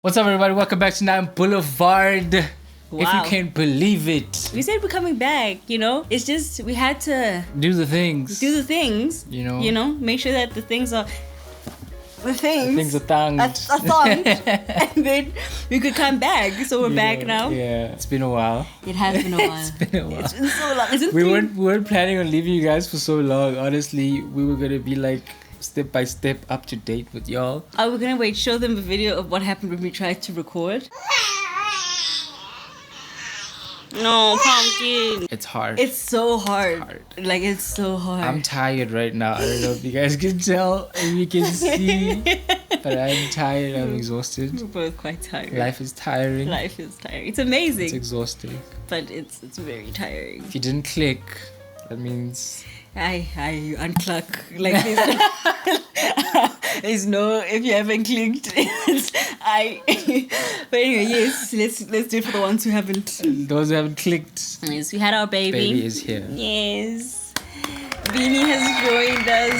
What's up, everybody? Welcome back to Nine Boulevard. Wow. If you can't believe it. We said we're coming back, It's just we had to Do the things. Make sure that the things are The things are thonged. are thonged. And then we could come back. So we're back now. Yeah, it's been a while. It has been a while. It's been a while. It's been so long. We weren't planning on leaving you guys for so long. Honestly, we were gonna be like step by step up to date with y'all. Oh, we're gonna show them a video of what happened when we tried to record. No, pumpkin. It's hard. It's so hard. It's hard. Like, it's so hard. I'm tired right now. I don't know if you guys can tell, if you can see, but I'm tired. I'm exhausted. We're both quite tired. Life is tiring. Life is tiring. It's amazing. It's exhausting. But it's very tiring. If you didn't click, that means I unclick. Like there's no, if you haven't clicked, but anyway, yes, let's do it for the ones who haven't. Those who haven't clicked. Yes, we had our baby. Baby is here. Yes, Beanie has joined us.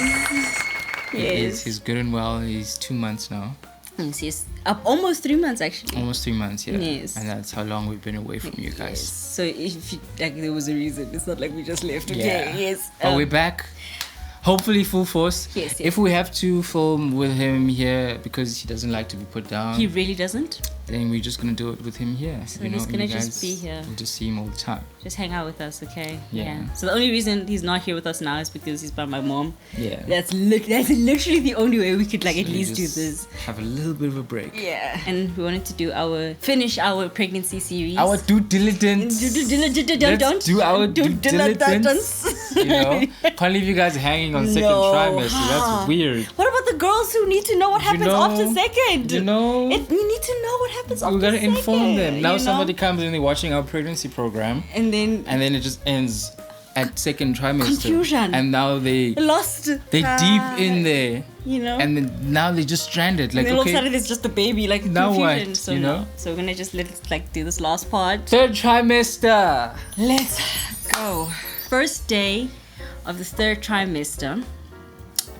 Yes, He's good and well. He's 2 months now. Yes, almost 3 months actually. Almost 3 months, yeah. Yes. And that's how long we've been away from you guys. Yes. So if there was a reason, it's not like we just left. Okay. Yeah. Yes. But we're back. Hopefully full force. Yes. If we have to film with him here because he doesn't like to be put down, He really doesn't. then we're just gonna do it with him here. So he's gonna just be here. We'll just see him all the time. Just hang out with us, okay? Yeah. So the only reason he's not here with us now is because he's by my mom. Yeah. That's literally the only way we could at least do just this. Have a little bit of a break. Yeah. And we wanted to finish our pregnancy series. Our due diligence. Let's do our due diligence. Can't leave you guys hanging on second trimester. That's weird. What about the girls who need to know what happens after second? You need to know what happens after we gotta second. inform them. Now somebody comes and they're watching our pregnancy program, and then it just ends at second trimester. Confusion. And now they lost. They're deep in there. And then now they're just stranded. Like, and then all of a sudden it's just a baby. Like, now confusion. what? So So we're gonna just do this last part. Third trimester. Let's go. First day of the third trimester,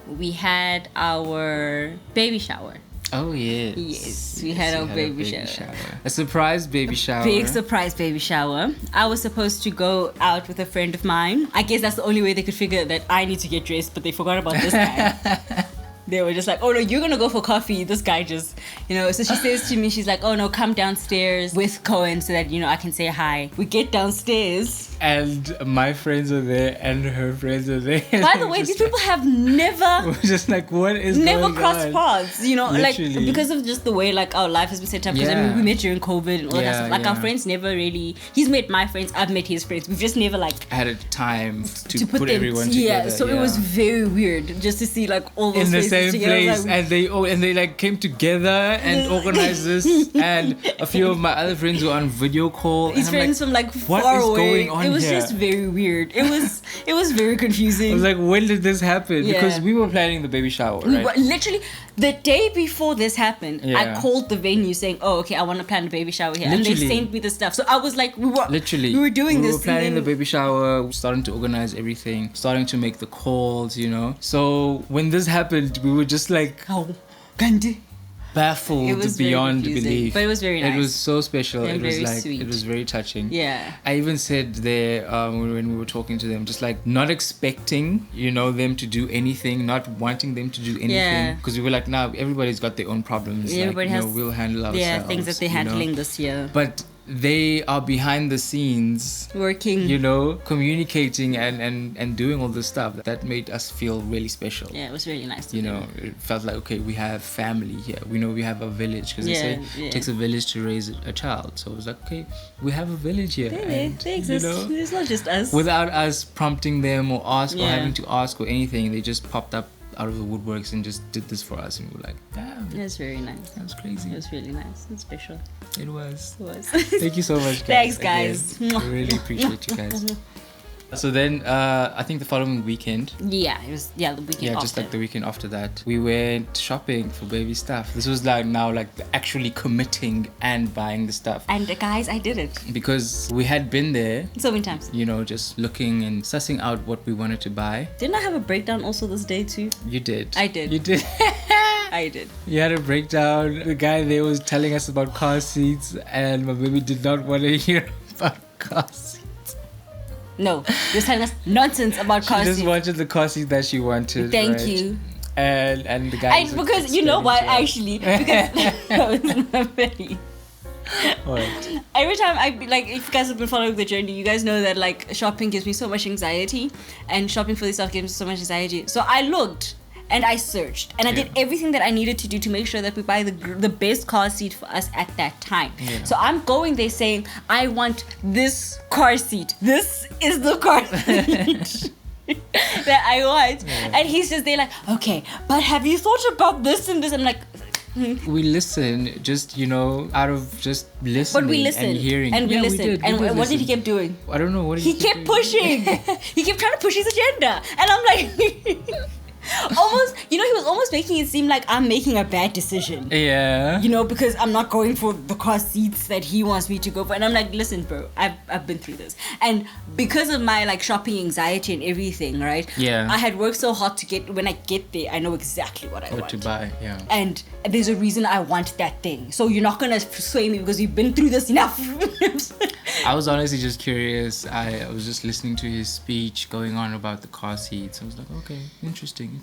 we had our baby shower. Oh yes. Yes, we had our baby shower. A surprise baby shower. Big surprise baby shower. I was supposed to go out with a friend of mine. I guess that's the only way they could figure that I need to get dressed, but they forgot about this guy. They were just like, oh no, you're gonna go for coffee. This guy just, So she says to me, she's like, oh no, come downstairs with Cohen so that, I can say hi. We get downstairs. And my friends are there and her friends are there. By the way, these people have never... We're just like, what is never going crossed on? paths, Literally. like because of just the way our life has been set up. Because we met during COVID and all that stuff. Like our friends never really... He's met my friends, I've met his friends. We've just never had a time to put them, everyone together. Yeah, so it was very weird just to see all those in the same together. place, and they came together and organized this. And a few of my other friends were on video call. His friends from what far is away. Going on it was here? Just very weird. It was very confusing. I was like, when did this happen? Yeah. Because we were planning the baby shower, right? Literally, the day before this happened, I called the venue saying, oh, okay, I want to plan a baby shower here. Literally. And they sent me the stuff. So I was like, we were doing this. We were planning the baby shower, starting to organize everything, starting to make the calls, So when this happened, we were just like, oh, Gandhi. Baffled beyond belief. But it was very nice. It was so special. And it was very sweet. It was very touching. Yeah. I even said there when we were talking to them, just not expecting, them to do anything, not wanting them to do anything. Because we were like, now everybody's got their own problems. Everybody has, we'll handle ourselves. Yeah, things that they're handling this year. But they are behind the scenes working, communicating and doing all this stuff that made us feel really special. Yeah, it was really nice. It felt like, okay, we have family here. We know we have a village, because they say it takes a village to raise a child. So it was like, okay, we have a village here. They exist. It's not just us. Without us prompting them or having to ask or anything, they just popped up out of the woodworks and just did this for us, and we were like, damn. It was very nice. That was crazy. It was really nice and special. It was. Thank you so much, guys. Thanks, guys. I really appreciate you guys. So then, I think the following weekend. Yeah, it was the weekend. Yeah, after. just the weekend after that, we went shopping for baby stuff. This was actually committing and buying the stuff. And guys, I did it because we had been there so many times. Just looking and sussing out what we wanted to buy. Didn't I have a breakdown also this day too? You did. I did. You did. I did. You had a breakdown. The guy there was telling us about car seats, and my baby did not want to hear about car seats. No, you're telling us nonsense about car She just seats. wanted the car seat that she wanted. Thank right? you. And the guy was because you know what, actually, because What? every time if you guys have been following the journey, you guys know that like shopping gives me so much anxiety, and shopping for this stuff gives me so much anxiety. So I looked and I searched and I did everything that I needed to do to make sure that we buy the best car seat for us at that time. Yeah. So I'm going there saying, I want this car seat. This is the car seat that I want. Yeah. And he's just there like, okay, but have you thought about this and this? I'm like, we listen, just out of just listening. but we listened and hearing. and we Yeah, listened. We did What did he listen. keep doing? I don't know what He kept pushing. He kept trying to push his agenda. And I'm like, he was almost making it seem like I'm making a bad decision. Yeah. Because I'm not going for the car seats that he wants me to go for. And I'm like, listen, bro, I've been through this. And because of my like shopping anxiety and everything, right? Yeah. I had worked so hard to when I get there, I know exactly what I want. What to buy, yeah. And there's a reason I want that thing. So you're not gonna sway me because you've been through this enough. I was honestly just curious. I was just listening to his speech going on about the car seats. I was like, okay, interesting.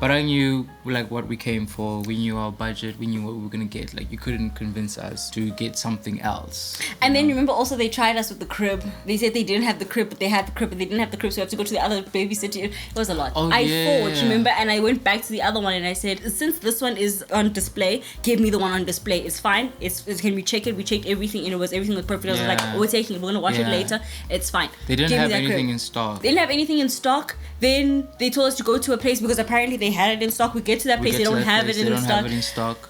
But I knew like what we came for. We knew our budget. We knew what we were gonna get. Like you couldn't convince us to get something else. And then remember also they tried us with the crib. They said they didn't have the crib, but they had the crib, but they didn't have the crib, so we have to go to the other babysitter. It was a lot. Oh, I yeah. fought, remember? And I went back to the other one and I said, since this one is on display, give me the one on display. It's fine. It's can we check it? We checked everything and everything was perfect. I was like, we're taking it. We're gonna watch it later. It's fine. They didn't Give me have that anything crib. in stock. They didn't have anything in stock. Then they told us to go to a place because apparently they had it in stock. We get to that place, they don't have it in stock. They don't have it in stock.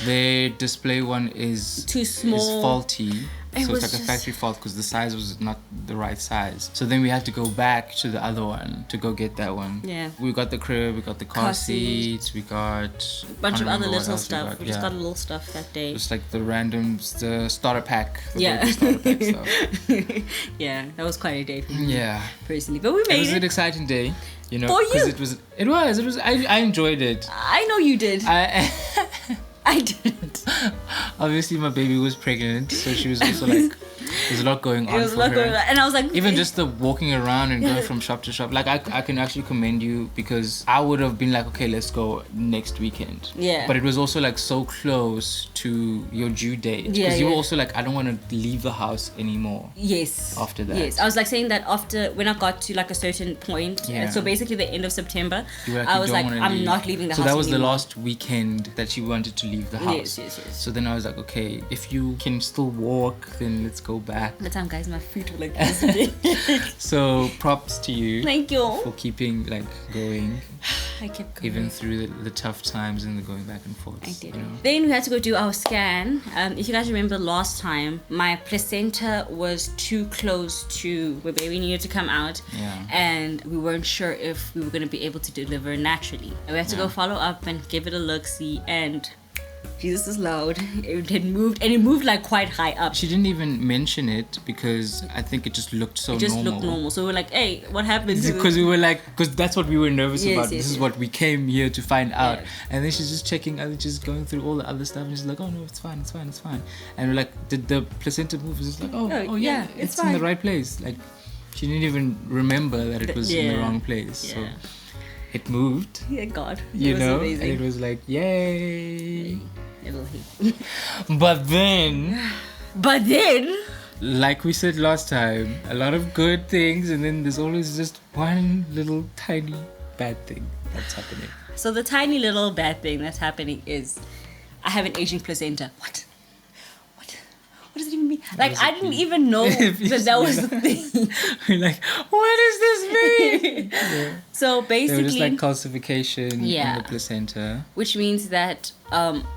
Their display one is Too small. Is faulty. It So was it's like a just- factory fault because the size was not the right size. So then we had to go back to the other one to go get that one. Yeah. We got the crib, we got the car seats, we got A bunch I of don't other remember what little else stuff. We just got a little stuff that day. Just like the the starter pack. The Yeah. baby starter pack stuff. Yeah, that was quite a day for me Yeah. personally. But we It made was it. an exciting day. For you. Because it was. I enjoyed it. I know you did. I didn't. Obviously my baby was pregnant, so she was also like there's a lot going on It was for not her. going on. And I was like, Even just the walking around and going from shop to shop, like I can actually commend you because I would have been like, okay, let's go next weekend. Yeah. But it was also like so close to your due date because Yeah, you were yeah. also like, I don't want to leave the house anymore. yes. After that. Yes. I was like saying that after when I got to like a certain point. Yeah. And so basically the end of September, You were like, I you was don't like, wanna I'm leave. not leaving the so house. that was the anymore. last weekend that she wanted to leave the house. Yes. So then I was like, okay, if you can still walk, then let's go back. The time, guys, my feet were like this big. So props to you Thank you. for keeping like going I kept going. even through the tough times and the going back and forth. I did. You know? Then we had to go do our scan. If you guys remember last time, my placenta was too close to where baby needed to come out. Yeah. And we weren't sure if we were going to be able to deliver naturally. And we had to go follow up and give it a look-see. And Jesus is loud. It had moved, and it moved like quite high up. She didn't even mention it because I think it just looked so It just normal. looked normal. So we were like, hey, what happened? Because we were like, because that's what we were nervous Yes, about. yes, This is yes. what we came here to find out. Yeah. And then she's just checking, just going through all the other stuff, and she's like, oh no, it's fine. And we're like, did the placenta move? It's like, oh yeah, it's in the fine. right place. Like, she didn't even remember that it was in the wrong place. So Yeah. it moved, Yeah, God. you it was know, amazing. and it was like, yay. Little heat. But then, like we said last time, a lot of good things, and then there's always just one little tiny bad thing that's happening. So the tiny little bad thing that's happening is I have an aging placenta. What does it even mean? Like, I didn't even know that was the thing. We're like, what does this mean? So There was just basically, like calcification in Yeah. the placenta. which means that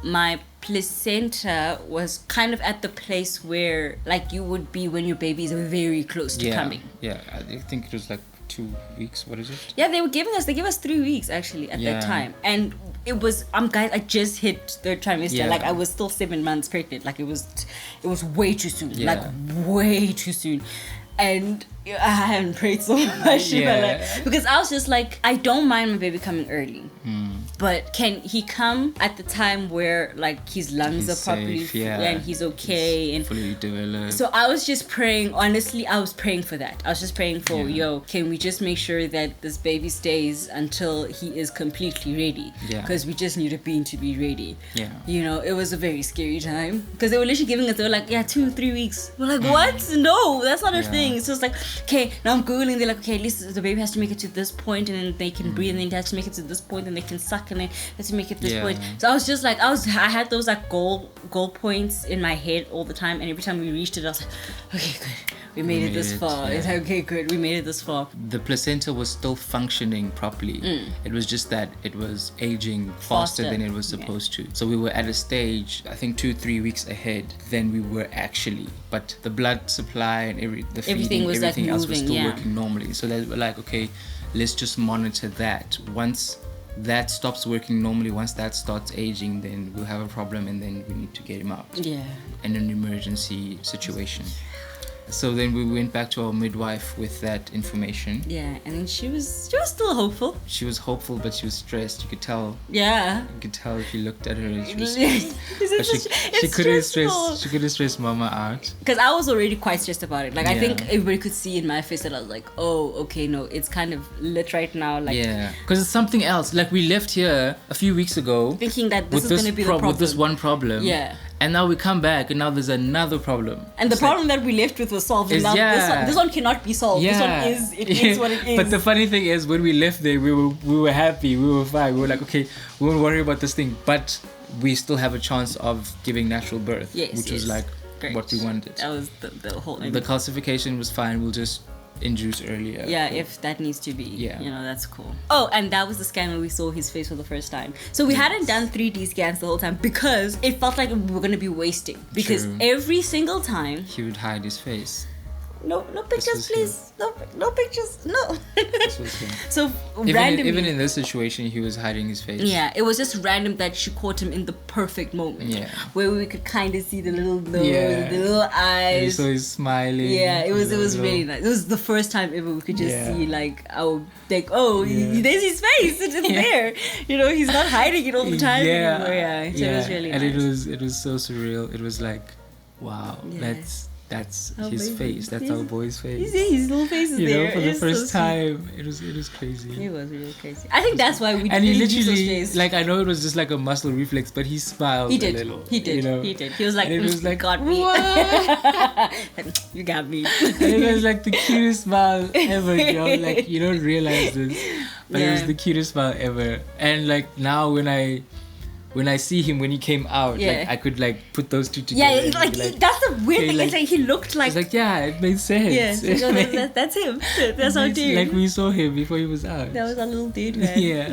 my placenta was kind of at the place where like you would be when your baby is very close to coming. Yeah, I think it was like 2 weeks. What is it? Yeah, they gave us 3 weeks actually at Yeah. that time. And it was guys, I just hit third trimester. Yeah. Like I was still 7 months pregnant. Like it was way too soon. Yeah. Like way too soon. And I haven't prayed so much in my life. Because I was just like, I don't mind my baby coming early. But can he come at the time where like his lungs He's are properly safe, yeah. and he's okay and fully developed. so I was just praying, honestly, I was praying for that. I was just praying for, can we just make sure that this baby stays until he is completely ready? Yeah. Because we just need a being to be ready. Yeah. You know, it was a very scary time. Because they were literally giving us, they were like, 2-3 weeks. We're like, what? No, that's not a thing. So it's like, okay, now I'm Googling, they're like, okay, at least the baby has to make it to this point and then they can breathe and then it has to make it to this point and they can suck and then it has to make it to this point. So I was just like, I had those like goal points in my head all the time, and every time we reached it, I was like, okay, good. We made it this far. Yeah. It's like, okay, good. We made it this far. The placenta was still functioning properly. It was just that it was aging faster than it was supposed to. So we were at a stage, I think 2-3 weeks ahead than we were actually. But the blood supply and the feeding, everything else was still working normally. So they were like, okay, let's just monitor that. Once that stops working normally, once that starts aging, then we'll have a problem and then we need to get him out. Yeah. In an emergency situation. So then we went back to our midwife with that information. Yeah, and then she was still hopeful. She was hopeful, but she was stressed. You could tell. Yeah. You could tell if you looked at her. She was stressed. She couldn't stress Mama out. Because I was already quite stressed about it. Like I think everybody could see in my face that I was like, oh, okay, no, it's kind of lit right now. Like because it's something else. Like we left here a few weeks ago, thinking that this is going to be the problem with this one problem. Yeah. And now we come back and now there's another problem. And the problem that we left with was solved. And now this one cannot be solved. This one is what it is. But the funny thing is, when we left there, we were happy, we were fine. We were like, okay, we won't worry about this thing. But we still have a chance of giving natural birth, which was like what we wanted. That was the whole thing. The calcification was fine. We'll just induce earlier. Yeah, if that needs to be. Yeah. You know, that's cool. Oh, and that was the scan where we saw his face for the first time. So we hadn't done 3D scans the whole time because it felt like we were going to be wasting. Because every single time he would hide his face. No pictures, please. No pictures. No. So randomly, even in this situation, he was hiding his face. Yeah, it was just random that she caught him in the perfect moment. Yeah. Where we could kind of see the little nose, the little eyes. And so he's smiling. Yeah, it was really nice. It was the first time ever we could just see like there's his face. It's there. You know, he's not hiding it all the time anymore. Yeah. So it was really nice. And it was so surreal. It was like, wow, that's his face. That's our boy's face. His little face is there. You know, for the first time, it was crazy. It was really crazy. I think that's why we didn't And he use those literally, days. like, I know it was just like a muscle reflex, but he smiled a little. He did. You know? He did. He was like, and it was like, got me. You got me. And it was like the cutest smile ever, you know? Like, you don't realize this, but it was the cutest smile ever. And like now when I see him when he came out, like I could like put those two together. Yeah, like that's the weird thing. It's like he looked like. It's like it made sense. Yeah, that's him. That's our dude. Like we saw him before he was out. That was our little dude, man. Yeah.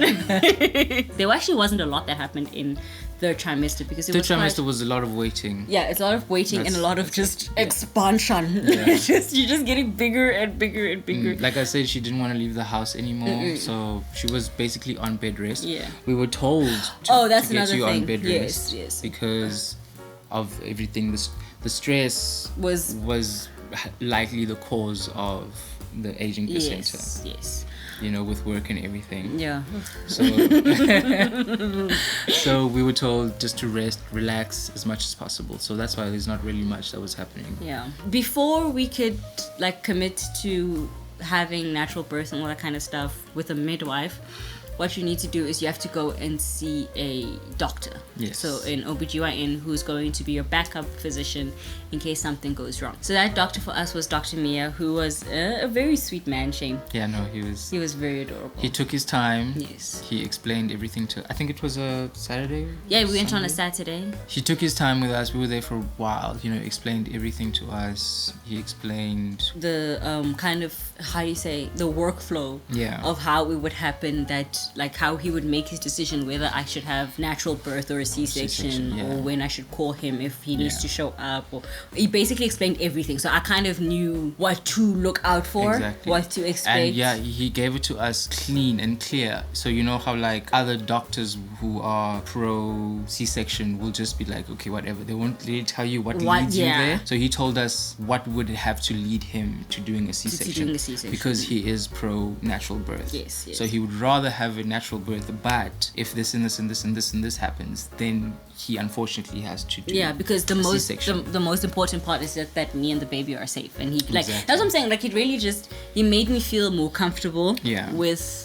There actually wasn't a lot that happened in third trimester because third trimester was a lot of waiting. Yeah, it's a lot of waiting and a lot of just expansion. Yeah. You're just getting bigger and bigger and bigger. Like I said, she didn't want to leave the house anymore, so she was basically on bed rest. Yeah. We were told to get you on bed rest. Yes. Because of everything. The stress was likely the cause of the aging placenta. Yes. You know, with work and everything. Yeah. So we were told just to rest, relax as much as possible. So that's why there's not really much that was happening. Yeah. Before we could like commit to having natural birth and all that kind of stuff with a midwife, what you need to do is you have to go and see a doctor. Yes. So an OBGYN who's going to be your backup physician in case something goes wrong. So that doctor for us was Dr. Mia, who was a very sweet man, Shane. Yeah, no, he was very adorable. He took his time. Yes. He explained everything I think it was a Saturday? Yeah, we went on a Saturday. He took his time with us. We were there for a while, you know, explained everything to us. He explained the kind of, how do you say, the workflow of how it would happen, that like how he would make his decision whether I should have natural birth or a C-section, or when I should call him if he needs to show up, or he basically explained everything, so I kind of knew what to look out for, what to expect. And he gave it to us clean and clear. So you know how like other doctors who are pro C-section will just be like, okay, whatever, they won't really tell you what leads you there. So he told us what would have to lead him to doing a C-section, because he is pro natural birth. Yes. So he would rather have a natural birth, but if this and this and this and this and this happens, then he unfortunately has to do because the most important part is that me and the baby are safe, and he like that's what I'm saying, like it really just he made me feel more comfortable with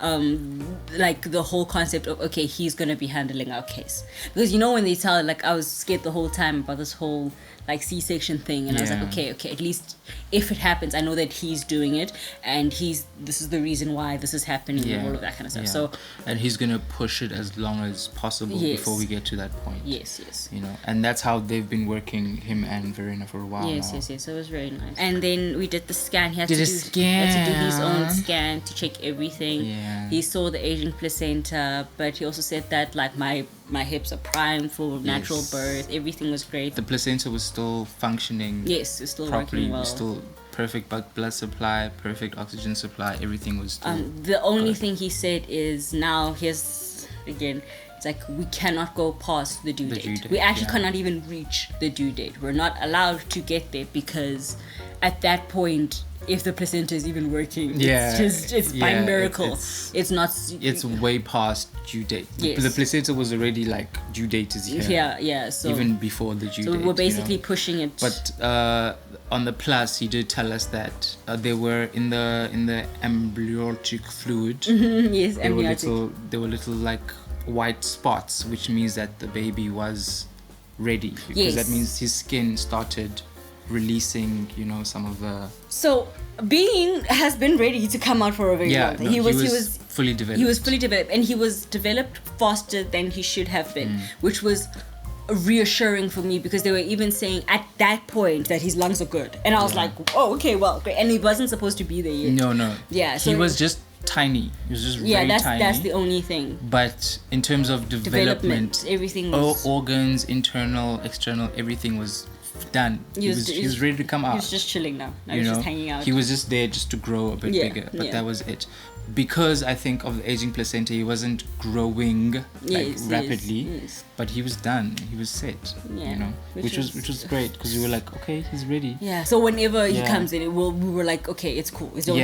like the whole concept of, okay, he's gonna be handling our case, because you know when they tell, like I was scared the whole time about this whole like C-section thing, and I was like, okay, at least if it happens, I know that he's doing it, and this is the reason why this is happening, and all of that kind of stuff. So, and he's gonna push it as long as possible before we get to that point. Yes. You know, and that's how they've been working, him and Verena, for a while now. Yes. So it was very nice. And then we did the scan. He had to do his own scan to check everything. Yeah. He saw the aging placenta, but he also said that like my hips are primed for natural birth. Everything was great. The placenta was still functioning. Yes, it's still properly, working well. Still perfect blood supply, perfect oxygen supply. Everything was still. The only thing he said is now here's again. It's like we cannot go past the due date. We actually cannot even reach the due date. We're not allowed to get there, because at that point, if the placenta is even working, it's by miracle. It's not. It's way past due date. Yes. The placenta was already like due date is here. Yeah. So even before the due date. So we're basically pushing it. But on the plus, he did tell us that they were in the amniotic fluid. Yes, there were little like white spots, which means that the baby was ready, because that means his skin started releasing, you know, some of the. So Being has been ready to come out for a very long time. He was fully developed. He was fully developed, and he was developed faster than he should have been, which was reassuring for me, because they were even saying at that point that his lungs are good, and I was like, oh, okay, well, great. And he wasn't supposed to be there yet. No. Yeah, so he was just tiny. He was just very tiny. That's the only thing. But in terms of development everything was, all organs, internal, external, everything was done. He was ready to come out. He was just chilling now. He was just hanging out. He was just there just to grow a bit bigger, but that was it. Because I think of the aging placenta, he wasn't growing rapidly, but he was done. He was set, you know, which was great, because we were like, okay, he's ready. Yeah. So whenever he comes in, we were like, okay, it's cool. We don't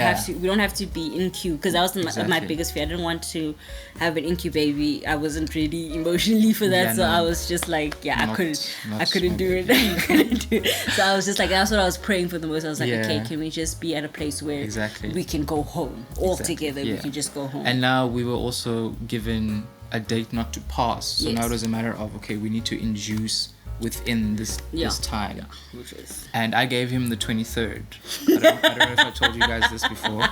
have to be in queue, because that was my biggest fear. I didn't want to have an INCU baby. I wasn't ready emotionally for that, so I was just like, I couldn't do it. So I was just like, that's what I was praying for the most. I was like, okay, can we just be at a place where we can go home all together? We can just go home. And now we were also given a date not to pass, so now it was a matter of, okay, we need to induce within this time. Which is. And I gave him the 23rd. I don't know if I told you guys this before,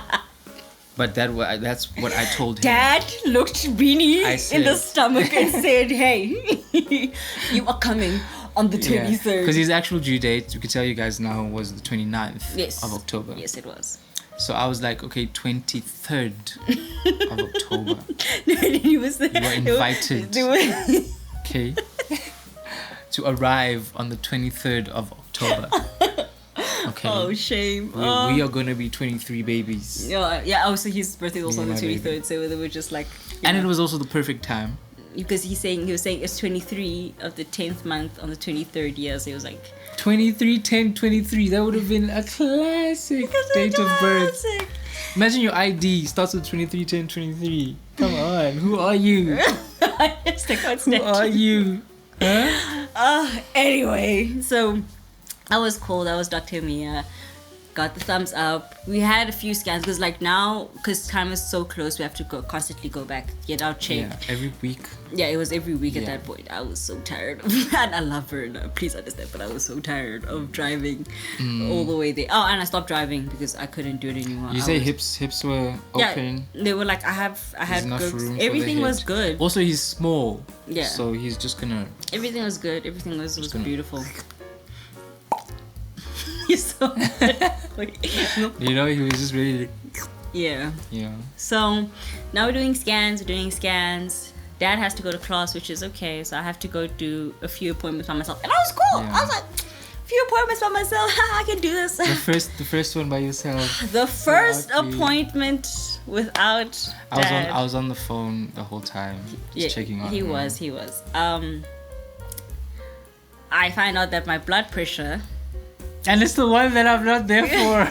but that's what I told him. Dad looked Beanie in the stomach and said, hey, you are coming on the 23rd. Because his actual due date, we could tell you guys now, was the 29th of October. Yes, it was. So I was like, okay, 23rd of October. You were invited, okay, to arrive on the 23rd of October. Okay. Oh, shame. We are going to be 23 babies. Yeah. Also, his birthday was on the 23rd, baby. So they were just like. And it was also the perfect time. Because he was saying it's 23 of the 10th month on the 23rd year, so he was like 23 10 23. That would have been a classic date of birth. Imagine your ID starts with 23 10 23. Come on, who are you? Who are you? Huh? Anyway, so I was cool. That was Dr. Mia. Got the thumbs up. We had a few scans, because like now, because time is so close, we have to constantly go back, get our check. Yeah, every week. Yeah, it was every week at that point. I was so tired. And I love her. No, please understand, but I was so tired of driving all the way there. Oh, and I stopped driving because I couldn't do it anymore. You say hips were open? Yeah, they were like, I had enough room. Everything was good. Also, he's small. Yeah. So he's just gonna. Everything was good. Everything was beautiful. You're so. You know, he was just really. Yeah. Yeah. So now we're doing scans. Dad has to go to class, which is okay. So I have to go do a few appointments by myself. And I was cool. Yeah. I was like, few appointments by myself. I can do this. The first one by yourself. The first Without me. appointment without Dad. I was on the phone the whole time, just checking on He him. was. I find out that my blood pressure. And it's the one that I'm not there for.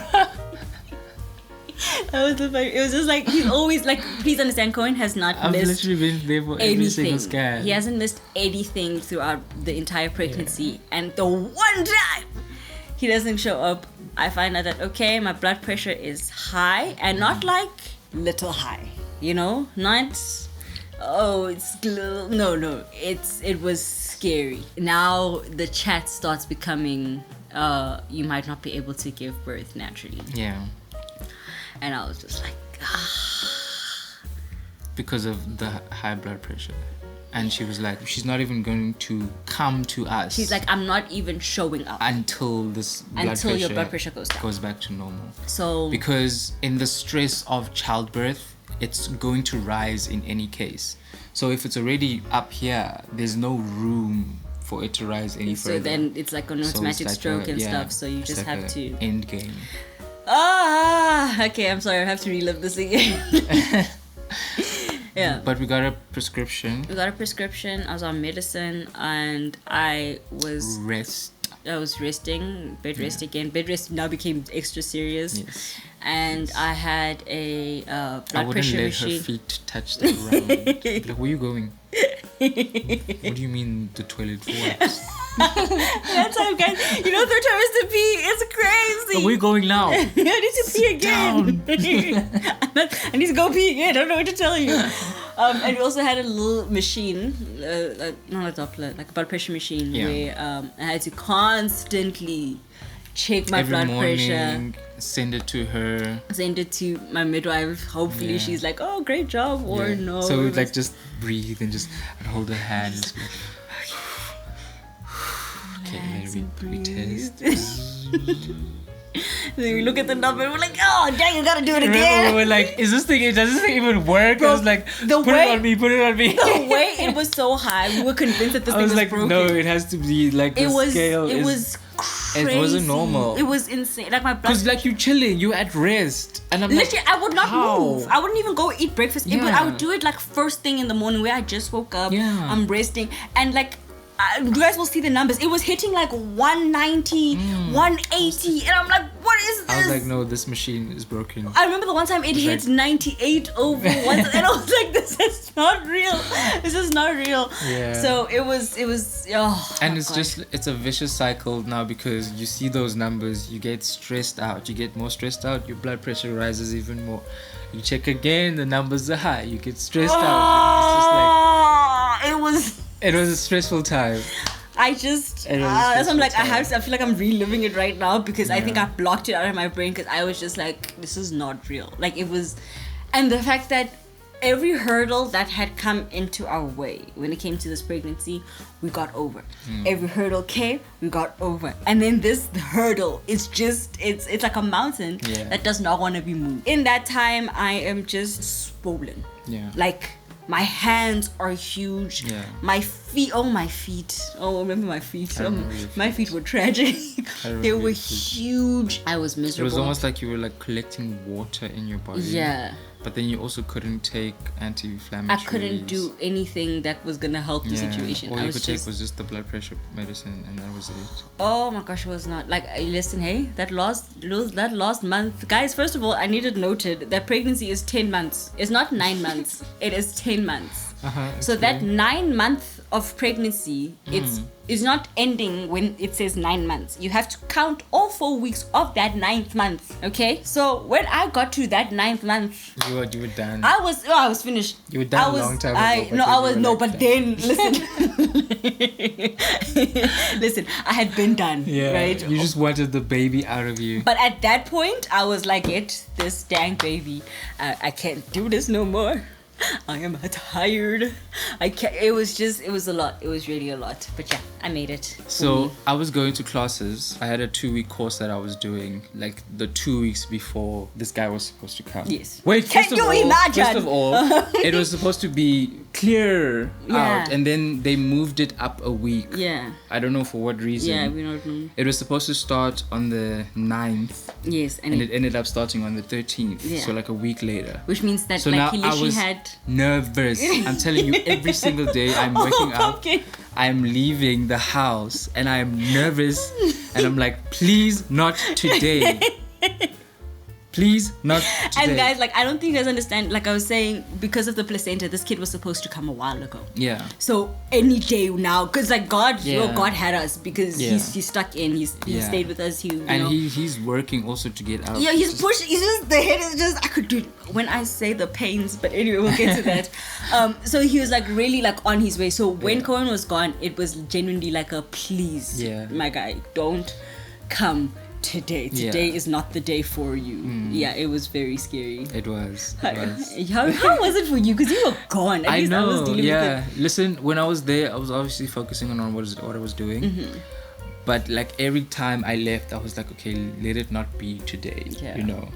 It was just like, he's always like, please understand, Cohen has not I've missed literally been there for every anything. single scan. He hasn't missed anything throughout the entire pregnancy. And the one time he doesn't show up, I find out that, okay, my blood pressure is high, and not like little high, you know? Not, oh, no. It was scary. Now the chat starts becoming, you might not be able to give birth naturally. Yeah. And I was just like, Because of the high blood pressure. And she was like, she's not even going to come to us. she's like, I'm not even showing up until your blood pressure goes down. goes back to normal. So Because in the stress of childbirth, it's going to rise in any case. So if it's already up here, there's no room for it to rise any further. so then it's like an So automatic it's like stroke and yeah, stuff. So you it's just like have to. end game. Okay, I'm sorry, I have to relive this again. Yeah. But we got a prescription. We got a prescription. I was on medicine, and I was resting, bed rest again. Bed rest now became extra serious. Yes. And I had a I blood wouldn't pressure let machine. her feet touch the ground. Like, where are you going? What do you mean the toilet for what? That time, guys, you know, third trimester pee, it's crazy. Where are we going now? I need to pee again. I need to go pee again. I don't know what to tell you. And we also had a little machine, not a Doppler, like a blood pressure machine, where I had to constantly check my Every blood morning, pressure, send it to her. send it to my midwife. Hopefully, she's like, "Oh, great job," or no. So we'd like just breathe and just I'd hold her hand and just be like, okay, maybe we test. Then we look at the number and we're like, "Oh, dang, you gotta do it Remember again." we were like, does this thing even work? Bro, I was like, the put way- it on me. The way it was so high, we were convinced that this I thing was was like, broken. no, it has to be like the scale. It was crazy. It wasn't normal. It was insane. Like my blood. Because like you chilling, you at rest, and I'm Literally, like, I would not how? move. I wouldn't even go eat breakfast. But Yeah. I would do it like first thing in the morning, where I just woke up. Yeah. I'm resting, and like. You guys will see the numbers. It was hitting like 190, 180, and I'm like, what is this? I was like, no, this machine is broken. I remember the one time it hit like- 98 over one, and I was like, this is not real. This is not real. Yeah. So it was. Oh, And my it's God. just, it's a vicious cycle now because you see those numbers, you get stressed out. You get more stressed out, your blood pressure rises even more. You check again, the numbers are high. You get stressed out. It's just like, It was. it was a stressful time. I just. It was That's why I'm like, I stressful feel like I'm reliving it right now because I think Yeah. I blocked it out of my brain because I was just like, this is not real. Like it was, and the fact that every hurdle that had come into our way when it came to this pregnancy, we got over. Every hurdle came, we got over. And then this hurdle is just, it's like a mountain Yeah. that does not want to be moved. In that time, I am just swollen. Yeah. Like, my hands are huge. Yeah. My feet, remember my feet. I remember your My feet were tragic. remember They your were feet. huge. I was It miserable. was almost like you were like collecting water in your body. Yeah. But then you also couldn't take anti-inflammatories. I couldn't do anything that was gonna help the situation. All I you was could just, take was just the blood pressure medicine, and that was it. oh my gosh, it was not like, listen, hey, that last month, guys. First of all, I needed noted that pregnancy is 10 months. It's not 9 months. It is 10 months. So that 9 month of pregnancy, it's not ending when it says 9 months. You have to count all 4 weeks of that 9th month. Okay. So when I got to that 9th month, You were done. I was finished. You were done a long time ago, but then you were like Listen. Listen, I had been done. yeah. Right. You just wanted the baby out of you. But at that point, I was like, get this dang baby. I can't do this no more. I am tired. I can't. It was a lot. It was really a lot. But yeah, I made it. So I was going to classes. I had a 2-week course that I was doing, like the 2 weeks before this guy was supposed to come. Yes. Wait, Can you imagine? First of all, it was supposed to be clear Yeah. out, and then they moved it up a week. Yeah. I don't know for what reason. Yeah, we don't know. It was supposed to start on the 9th, Yes, and it ended up starting on the 13th. Yeah. So like a week later. which means that So like now he I literally was had nervous. I'm telling you, every single day I'm waking up, pumpkin. I'm leaving the house, and I'm nervous, and I'm like, please not today. Please not today. And guys, like I don't think you guys understand. Like I was saying, because of the placenta, this kid was supposed to come a while ago. Yeah. So any day now, because like God, Yeah. God had us because Yeah. he's stuck in. He Yeah. stayed with us. You And know. he's working also to get out. Yeah, he's pushing. He's just the head is just. I could do when I say the pains, but anyway, we'll get to that. So he was like really like on his way. So when Yeah. Cohen was gone, it was genuinely like a please, Yeah. my guy, don't come today. Today is not the day for you. Yeah, it was very scary. It was. How was it for you? Because you were gone. At I least know. I was dealing Yeah. with Listen, when I was there, I was obviously focusing on what I was doing. Mm-hmm. But like every time I left, I was like, okay, let it not be today. Yeah. You know.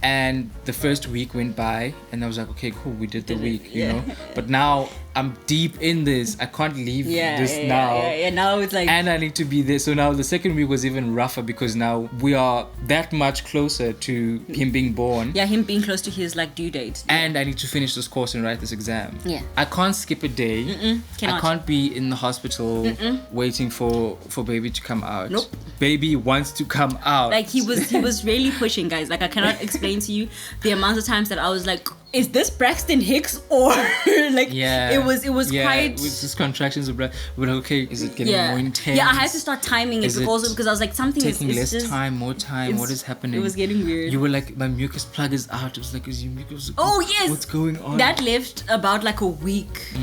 And the first week went by, and I was like, okay, cool, we did the week, you know. But now I'm deep in this. I can't leave this now. Yeah, now it's like. And I need to be there. So now the second week was even rougher because now we are that much closer to him being born. Yeah, him being close to his like due date. And I need to finish this course and write this exam. Yeah. I can't skip a day. Cannot. I can't be in the hospital waiting for baby to come out. Nope. Baby wants to come out. Like he was really pushing, guys. Like I cannot explain to you the amount of times that I was like, is this Braxton Hicks or like it was quite with these contractions of breath. We're like, okay, is it getting more intense? Yeah, I had to start timing it Is it also because I was like something taking is less just, time, more time. What is happening? It was getting weird. You were like, my mucus plug is out. It was like, is your mucus? Oh yes. What's going on? That left about like a week.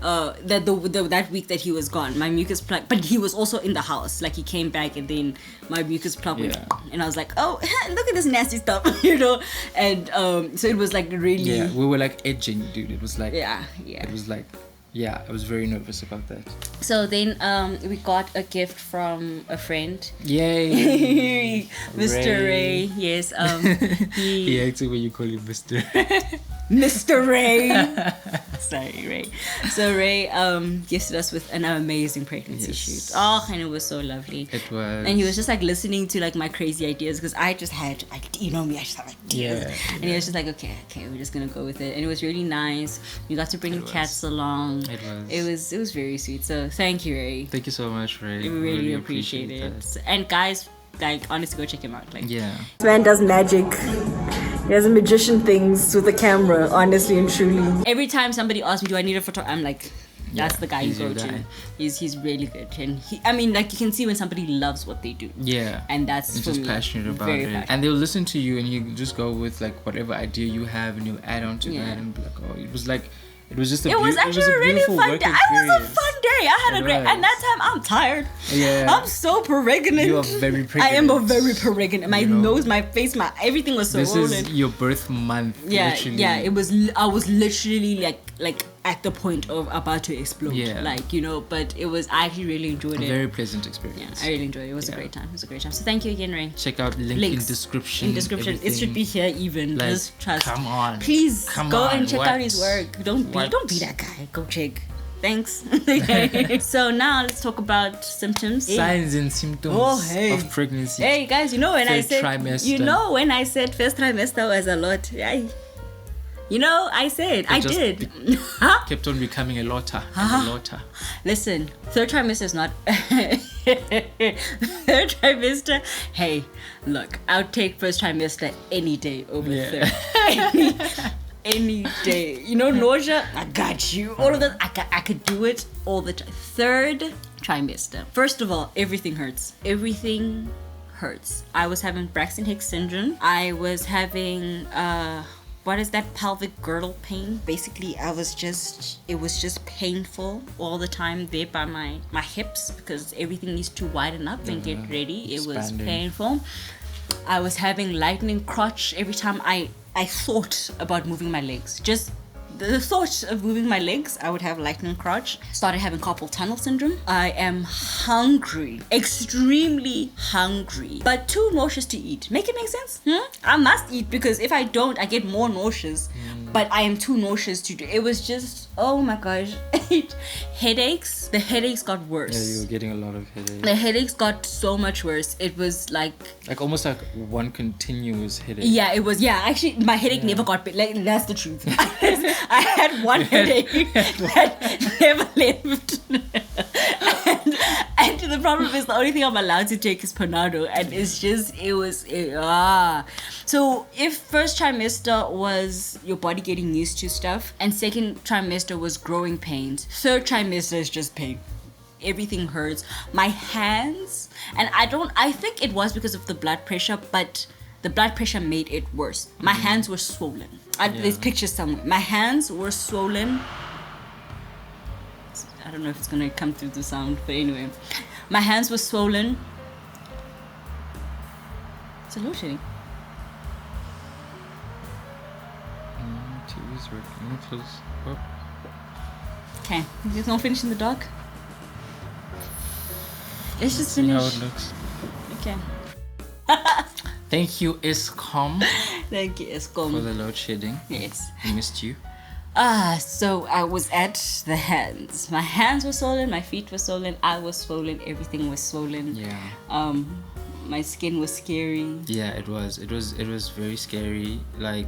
That week that he was gone, my mucus plug, but he was also in the house. Like he came back and then my mucus plug went, and I was like, oh, look at this nasty stuff, you know. And so it was like really. Yeah, we were like edging, dude. It was like. Yeah. It was like. Yeah, I was very nervous about that. So then we got a gift from a friend. Yay! Mr. Ray. Yes. He hates it when you call him Mr. Mr. Ray. Sorry, Ray. So Ray gifted us with an amazing pregnancy shoot. Oh, and it was so lovely. It was. And he was just like listening to like my crazy ideas because I just had like, you know me, I just have ideas. Yeah. And he was just like, okay, we're just gonna go with it. And it was really nice. We got to bring the cats along. It was very sweet. So thank you, Ray. Thank you so much, Ray. We really appreciate it. And guys, like honestly, go check him out. Like yeah. This man does magic. He does magician things with the camera, honestly and truly. every time somebody asks me, do I need a photo? I'm like, that's the guy you he's go your to. guy. He's really good. And I mean, like you can see when somebody loves what they do. Yeah. And that's He's for just me, passionate about very it. passionate. And they'll listen to you and you just go with like whatever idea you have and you'll add on to Yeah. that and be like, oh, it was like, it was just a It was actually a really beautiful fun work day. It was a experience. fun day. I had a It great. was. And that time I'm tired. Yeah. I'm so pregnant. You are very pregnant. I am a very pregnant. My You know. nose, my face, my everything was so This rolling. is your birth month. Yeah, literally. yeah. It was. I was literally like at the point of about to explode. Yeah. Like you know, but it was. I actually really enjoyed A it. very pleasant Yeah, experience. I really enjoyed it. It was a great time. It was a great time. So thank you again, Ray. Check out link Links in description. In description, it everything. should be here. Even Like, just trust. come on. Please Come go on, and check what? out his work. Don't be that guy. Go check. Thanks. So now let's talk about symptoms. Signs and symptoms Oh, hey. of pregnancy. Hey guys, you know when I Third said trimester. you know when I said first trimester was a lot. You know, I said I just did. Kept on becoming a lotter and Uh-huh. a lotter. Listen, third trimester is not third trimester. Hey, look, I'll take first trimester any day over Yeah. third. Any day. You know, nausea, I got you. All of that, I could do it all the time. Third trimester. First of all, everything hurts. Everything hurts. I was having Braxton Hicks syndrome. I was having what is that, pelvic girdle pain? Basically, it was just painful all the time there by my hips because everything needs to widen up and get ready. It was expanding. painful. I was having lightning crotch every time I thought about moving my legs. Just the thought of moving my legs, I would have lightning crotch. Started having carpal tunnel syndrome. I am hungry, extremely hungry, but too nauseous to eat. Make it make sense? I must eat because if I don't, I get more nauseous. But I am too nauseous to do. It was just, oh my gosh, headaches. The headaches got worse. Yeah, you were getting a lot of headaches. The headaches got so much worse. It was like almost like one continuous headache. Yeah, it was. Yeah, actually, my headache never got better. Like, that's the truth. I had one headache that never left. and the problem is the only thing I'm allowed to take is Panado, and it's just So if first trimester was your body getting used to stuff, and second trimester was growing pains, third trimester is just pain. Everything hurts. My hands, and I think it was because of the blood pressure, but the blood pressure made it worse. My hands were swollen. There's pictures somewhere. My hands were swollen. I don't know if it's gonna come through the sound, but anyway, my hands were swollen. It's a load shedding. TV's working. Close. Oh. Okay, you guys don't finish in the dark. Let's just See finish. how it looks. Okay. Thank you, Escom, Thank you, for Escom. the load shedding. Yes. I missed you. So I was at the hands. My hands were swollen, my feet were swollen, I was swollen, everything was swollen. Yeah. My skin was scary. Yeah, it was very scary. Like,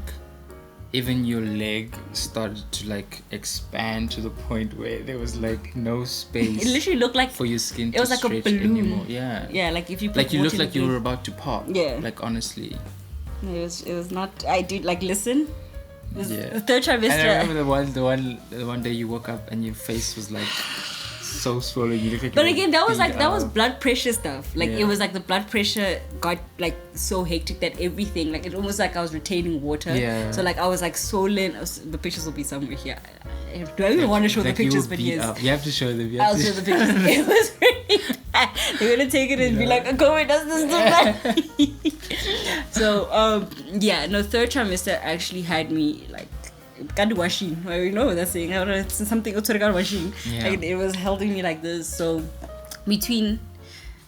even your leg started to like expand to the point where there was like no space. It literally looked like for your skin it was to like a stretch balloon. anymore. Yeah. Yeah, like if you put Like you water looked in like the you were balloon. about to pop. Yeah. Like honestly. It was not. I did like listen. Yeah. The third trimester. And I remember the one day you woke up and your face was like so swollen. You looked like But you were again, that was beat like that was up. blood pressure stuff. Like Yeah. it was like the blood pressure got like so hectic that everything like it almost like I was retaining water. Yeah. So like I was like swollen. The pictures will be somewhere here. Do I even want to show Like the you pictures? were But beat yes, up. You have to show them. I'll show the pictures. It was really bad. They're gonna take it and be like, "COVID does this to that." So yeah, no, third trimester actually had me like. Washing, well, you know what that's saying. I don't know, it's something washing. Yeah. Like, it was holding me like this. So between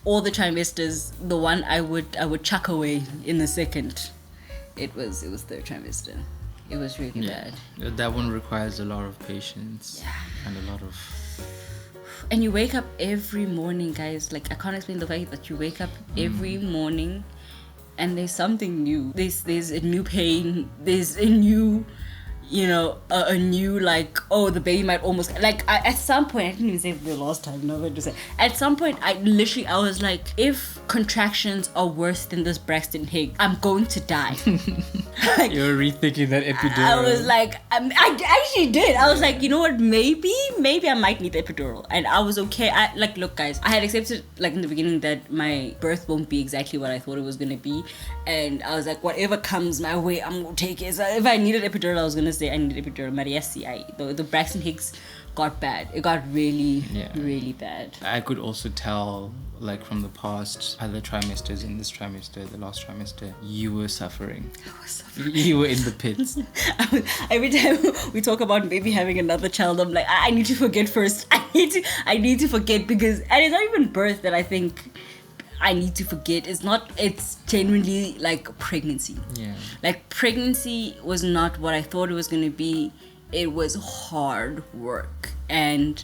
all the trimesters, the one I would chuck away in the second. It was third trimester. It was really bad. That one requires a lot of patience and a lot of. And you wake up every morning, guys. Like I can't explain the fact that you wake up every morning, and there's something new. There's a new pain. There's a new. A new like, oh, the baby might almost like at some point, I didn't even say it the last time, no, but to say at some point I was like, if contractions are worse than this Braxton Hicks, I'm going to die. Like, You're rethinking that epidural. I was like, I actually did. I was like, you know what, maybe I might need the epidural, and I was okay. Look guys, I had accepted like in the beginning that my birth won't be exactly what I thought it was gonna be, and I was like, whatever comes my way, I'm gonna take it. So if I needed epidural, I was gonna say I needed epidural. But yes, the Braxton Hicks got bad. It got really, really bad. I could also tell, like from the past other trimesters, in this trimester, the last trimester, you were suffering. I was suffering. You were in the pits. Every time we talk about maybe having another child, I'm like, I need to forget first. I need to forget, because, and it's not even birth that I think I need to forget. It's genuinely like pregnancy. Yeah. Like pregnancy was not what I thought it was going to be. It was hard work. And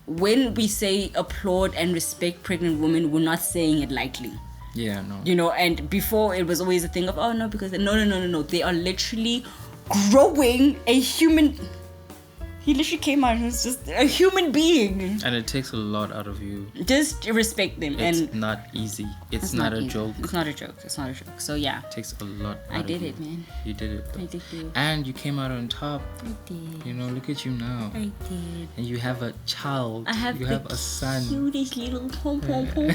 when we say applaud and respect pregnant women, we're not saying it lightly. Yeah, no. And before it was always a thing of, oh no, because no. They are literally growing a human. He literally came out and was just a human being. And it takes a lot out of you. Just respect them. It's not easy. It's not a easy. joke. It's not a joke. So yeah. It takes a lot out I of did you. it, man. You did it. Though. I did do it. And you came out on top. I did. Look at you now. I did. And you have a child. I have You have a son. cutest little pom ever.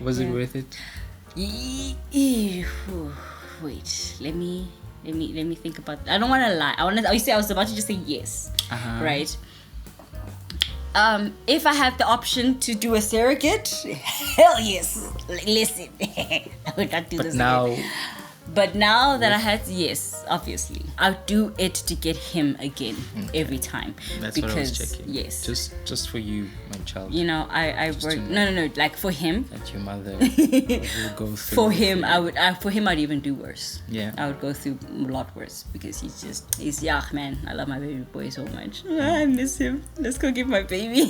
Was it worth it? Wait, let me think about. I don't want to lie. I was about to just say yes, right? If I had the option to do a surrogate, hell yes. Listen, I would not do this. Now, But now that I had, yes, obviously. I'll do it to get him again every time. That's what I was checking. Yes. Just for you, my child. You know, I work. No. Like for him. That your mother will go through. For him, I'd even do worse. Yeah. I would go through a lot worse because he's man. I love my baby boy so much. I miss him. Let's go get my baby.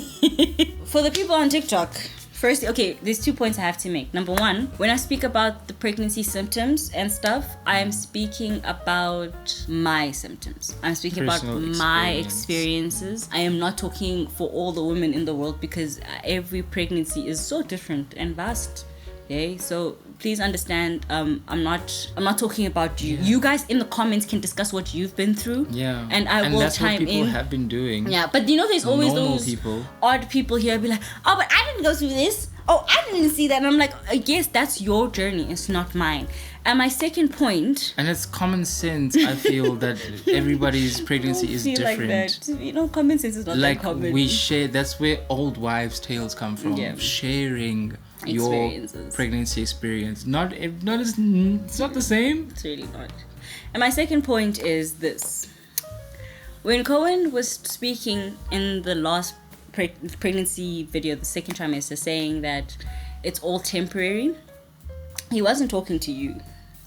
For the people on TikTok. First, okay, there's 2 points I have to make. Number one, when I speak about the pregnancy symptoms and stuff, I'm speaking about my symptoms. I'm speaking Personal about my experiences. I am not talking for all the women in the world because every pregnancy is so different and vast. Okay, so please understand, I'm not talking about you. You guys in the comments can discuss what you've been through. Yeah. And I will that's chime what people in. have been doing. Yeah, but you know there's always Normal those people. odd people here be like, oh, but I didn't go through this. Oh, I didn't see that. And I'm like, yes, that's your journey. It's not mine. And my second point... And it's common sense, I feel, that everybody's pregnancy is different. Like that. You know, common sense is not like that common. We share, that's where old wives' tales come from. Yeah. Sharing your pregnancy experience. It's not the same. It's really not. And my second point is this. When Cohen was speaking in the last pregnancy video, the second trimester, saying that it's all temporary, he wasn't talking to you.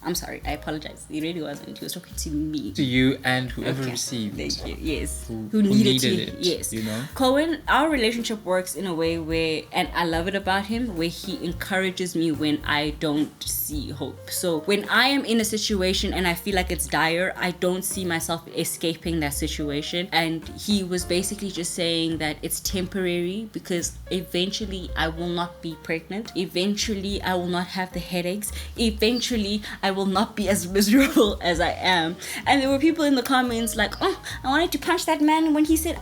I'm sorry, I apologize. He really wasn't. He was talking to me. To you and whoever received. Thank you. Yes. Who needed it. Yes. You know? Cohen, our relationship works in a way where, and I love it about him, where he encourages me when I don't see hope. So when I am in a situation and I feel like it's dire, I don't see myself escaping that situation. And he was basically just saying that it's temporary because eventually I will not be pregnant. Eventually I will not have the headaches. Eventually I will not be as miserable as I am. And there were people in the comments like, oh, I wanted to punch that man when he said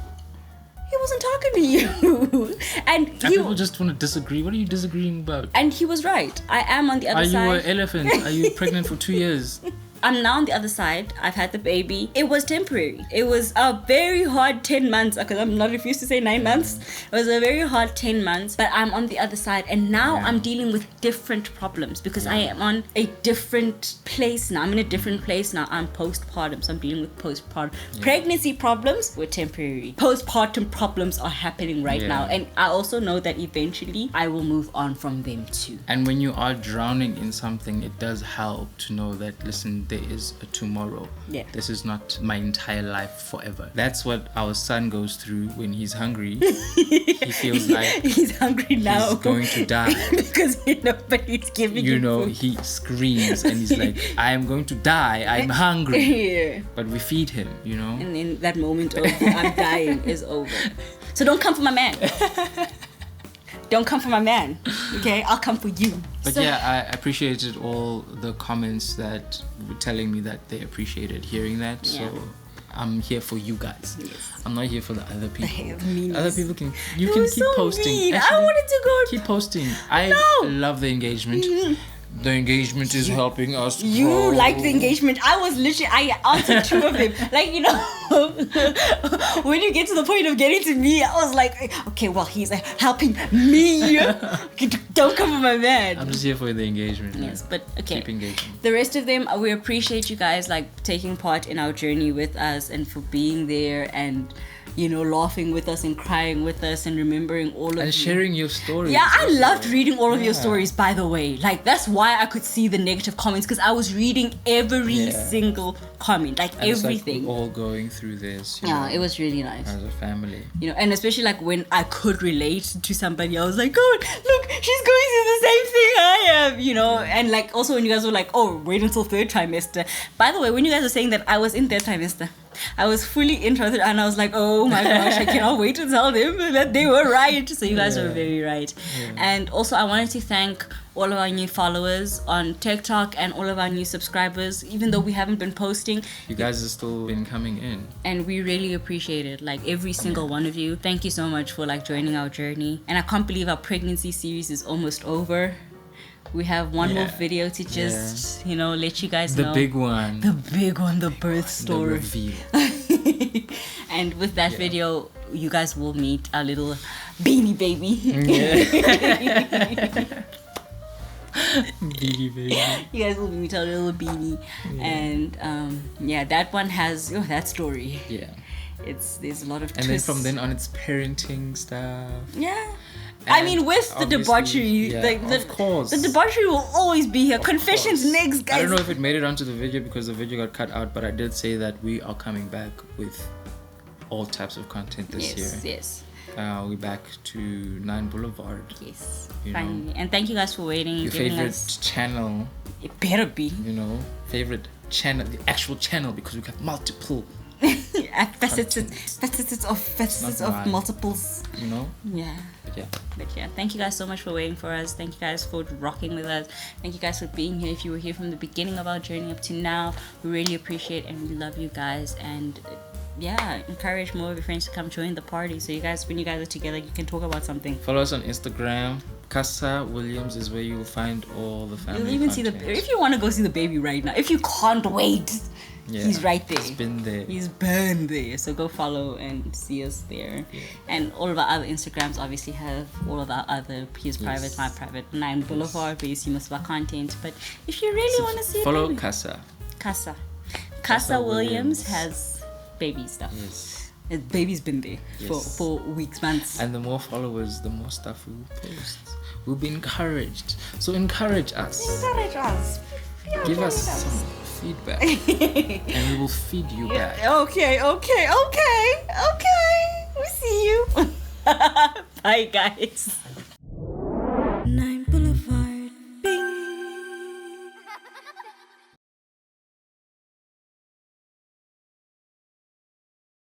he wasn't talking to you. and people just want to disagree. What are you disagreeing about? And he was right. I am on the other side. Are you an elephant? Are you pregnant for 2 years? I'm now on the other side. I've had the baby. It was temporary. It was a very hard 10 months because I'm not refused to say 9 months. It was a very hard 10 months, but I'm on the other side. And now I'm dealing with different problems because I am on a different place now. I'm in a different place now. I'm postpartum, so I'm dealing with postpartum. Pregnancy problems were temporary. Postpartum problems are happening right now. And I also know that eventually I will move on from them too. And when you are drowning in something, it does help to know that, listen, there is a tomorrow. Yeah. This is not my entire life forever. That's what our son goes through when he's hungry. He feels like he's hungry now. He's going to die. Because nobody's giving him food. He screams and he's like, I am going to die. I'm hungry. But we feed him, And then that moment of I'm dying is over. So don't come for my man. Don't come for my man, okay? I'll come for you. But I appreciated all the comments that were telling me that they appreciated hearing that. So I'm here for you guys. Yes. I'm not here for the other people. Other people can keep so posting. Mean. Actually, I wanted to go. Keep posting. I love the engagement. The engagement is helping us grow. You like the engagement. I answered 2 of them. When you get to the point of getting to me, I was like, okay, well, he's helping me. Don't come for my man. I'm just here for the engagement. Yes, but okay. Keep engaging. The rest of them, we appreciate you guys taking part in our journey with us and for being there and laughing with us and crying with us and remembering all of and sharing your stories. Yeah, I loved reading all of your stories, by the way. That's why I could see the negative comments because I was reading every single comment, everything. We're all going through this. It was really nice. As a family. And especially when I could relate to somebody, I was like, oh, look, she's going through the same thing I am, And also when you guys were like, oh, wait until 3rd trimester. By the way, when you guys were saying that, I was in 3rd trimester. I was fully interested and I was like, oh my gosh, I cannot wait to tell them that they were right. So you guys were very right. And also I wanted to thank all of our new followers on TikTok and all of our new subscribers, even though we haven't been posting. You guys have still been coming in. And we really appreciate it. Every single one of you. Thank you so much for joining our journey. And I can't believe our pregnancy series is almost over. We have one more video to just, let you guys know. The big one. The birth story. The reveal. And with that video, you guys will meet our little beanie baby. beanie baby. You guys will meet our little beanie. And yeah, that one has that story. Yeah. There's a lot of And twists. then from then on, it's parenting stuff. Yeah. I And mean, with the obviously, debauchery, yeah, of course. the debauchery will always be here. Confessions course. next, guys. I don't know if it made it onto the video because the video got cut out, but I did say that we are coming back with all types of content this year. Yes. We're back to 9 Boulevard. Yes. You Finally. know, And thank you guys for waiting. your giving favorite us- channel, It better be. favorite channel, the actual channel, because we got multiple, Facets of mine. multiples. Yeah. Yeah. But yeah, thank you guys so much for waiting for us. Thank you guys for rocking with us. Thank you guys for being here. If you were here from the beginning of our journey up to now, we really appreciate and we love you guys. And yeah, encourage more of your friends to come join the party. So you guys, when you guys are together, you can talk about something. Follow us on Instagram. Casa Williams is where you will find all the family. You'll even see if you want to go see the baby right now. If you can't wait, he's right there. He's been there. He's been there. So go follow and see us there. Yeah. And all of our other Instagrams obviously have all of our other his private, my private, 9 Boulevard, where you see most of our content. But if you really want to see follow it, Casa. Casa Williams has baby stuff. Yes. The baby's been there Yes. for weeks, months. And the more followers, the more stuff we will post. We'll be encouraged. So encourage us. Encourage us. Give us some feedback. And we will feed you back. Okay. We see you. Bye, guys.